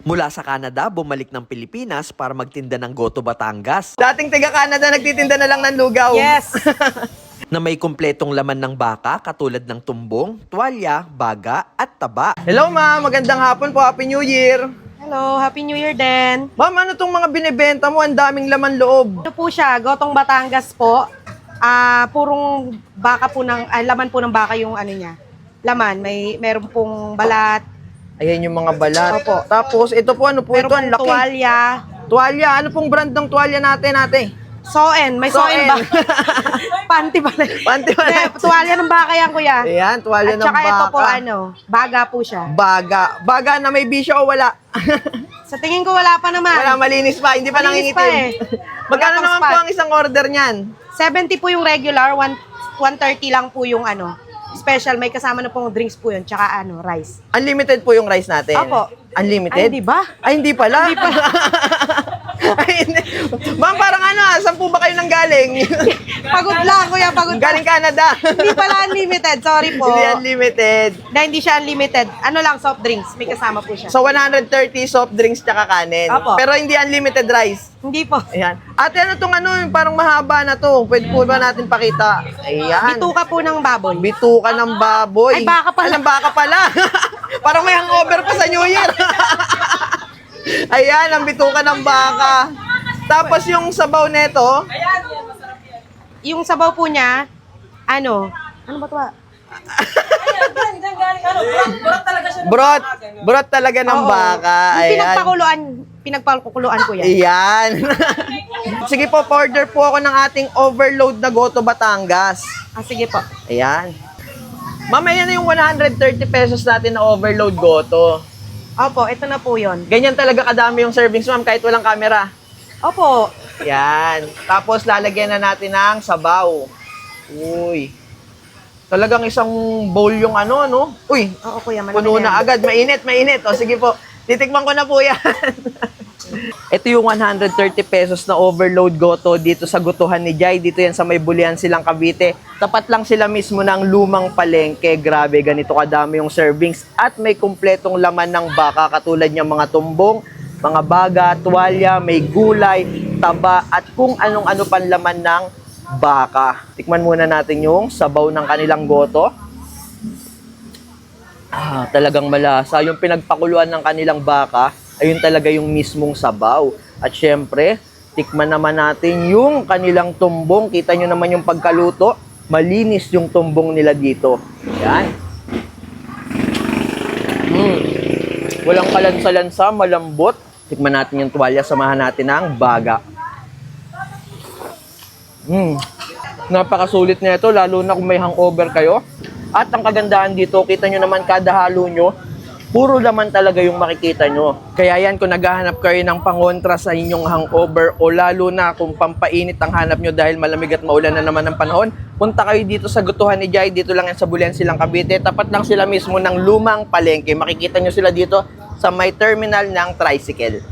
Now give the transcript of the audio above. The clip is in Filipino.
Mula sa Canada, bumalik ng Pilipinas para magtinda ng Goto Batangas Dating taga Canada, nagtitinda na lang ng lugaw. Yes! na may kumpletong laman ng baka katulad ng tumbong, tuwalya, baga at taba. Hello ma'am, magandang hapon po. Happy New Year. Hello, Happy New Year din. Ma'am, ano tong mga binibenta mo? Ang daming laman loob. Ito po siya, Gotong Batangas po. Purong baka po laman po ng baka yung ano niya. Laman, meron pong balat, Ayan yung mga balat. Opo. Tapos ito po, ano po meron ito? Ang pong laki. tuwalya. Tuwalya. Ano pong brand ng tuwalya natin, ate? Soen, may soen ba? Panty pala. Panty pala. Hindi, tuwalya ng baka yan, kuya. Ayan, tuwalya At ng saka baka. ito po, baga po siya. Baga. Baga na may bisyo o wala? Sa tingin ko wala pa naman. Wala, malinis pa. Hindi pa Malinis pa nangingitim. Magkano Wala pang naman spot. po ang isang order niyan? 70 po yung regular, 130 lang po yung special. May kasama na pong drinks po yun, tsaka rice. Unlimited po yung rice natin. Opo. Unlimited? Ay, di ba? Ay, hindi pala. Hindi pala. Ay, hindi. Ma'am, parang saan po ba kayo nang galing? Pagod lang, kuya, pagod lang. Galing Canada. Hindi pala unlimited, sorry po. Hindi unlimited. Hindi siya unlimited. Ano lang, soft drinks. May kasama po siya. So, 130 soft drinks tsaka kanin. Opo. Pero hindi unlimited rice. Hindi po. Ayan. Ate, ano tong parang mahaba na to? Pwede po ba natin pakita? Ayan. Bituka po ng baboy. Bituka ng baboy. Ay, baka pala. Anong baka pala? Parang may hangover pa sa New Year. Ayan, ang bituka ng baka. Tapos yung sabaw neto, Yung sabaw po niya, ano ba ito ba? brot talaga ng Oo. baka. Yung Ayan. pinagpakuluan ko yan. Ayan. Sige po, order po ako ng ating overload na Goto Batangas. Sige po. Ayan. Ma'am, ayan na yung 130 pesos natin na overload Goto. Opo, ito na po yon. Ganyan talaga kadami yung servings, ma'am, kahit walang camera. Opo. Yan. Tapos lalagyan na natin ng sabaw. Uy. Talagang isang bowl yung no? Uy, Oo, kuya. puno na agad. Mainit, mainit. O, sige po. Titikman ko na po yan. Ito yung 130 pesos na overload Goto dito sa Gutuhan ni Jai. Dito yan sa may Bulian silang Cavite. Tapat lang sila mismo ng lumang palengke. Grabe, ganito kadami yung servings. At may kumpletong laman ng baka katulad ng mga tumbong, mga baga, tuwalya, may gulay, taba, at kung anong-ano pan laman ng baka. Tikman muna natin yung sabaw ng kanilang Goto. Talagang malasa. Yung pinagpakuluan ng kanilang baka, ayun talaga yung mismong sabaw. At syempre, tikman naman natin yung kanilang tumbong. Kita nyo naman yung pagkaluto. Malinis yung tumbong nila dito. Yan. Walang kalansa-lansa, malambot. Tikman natin yung tuwalya, samahan natin ng baga. Napakasulit na ito, lalo na kung may hangover kayo. At ang kagandahan dito, kita nyo naman kada halo nyo, puro laman talaga yung makikita nyo. Kaya yan, kung naghahanap kayo ng pangontra sa inyong hangover o lalo na kung pampainit ang hanap nyo dahil malamig at maulan na naman ng panahon, punta kayo dito sa Gutuhan ni Jai. Dito lang yan sa Bulian silang Cavite. Tapat lang sila mismo ng lumang palengke. Makikita nyo sila dito sa may terminal ng tricycle.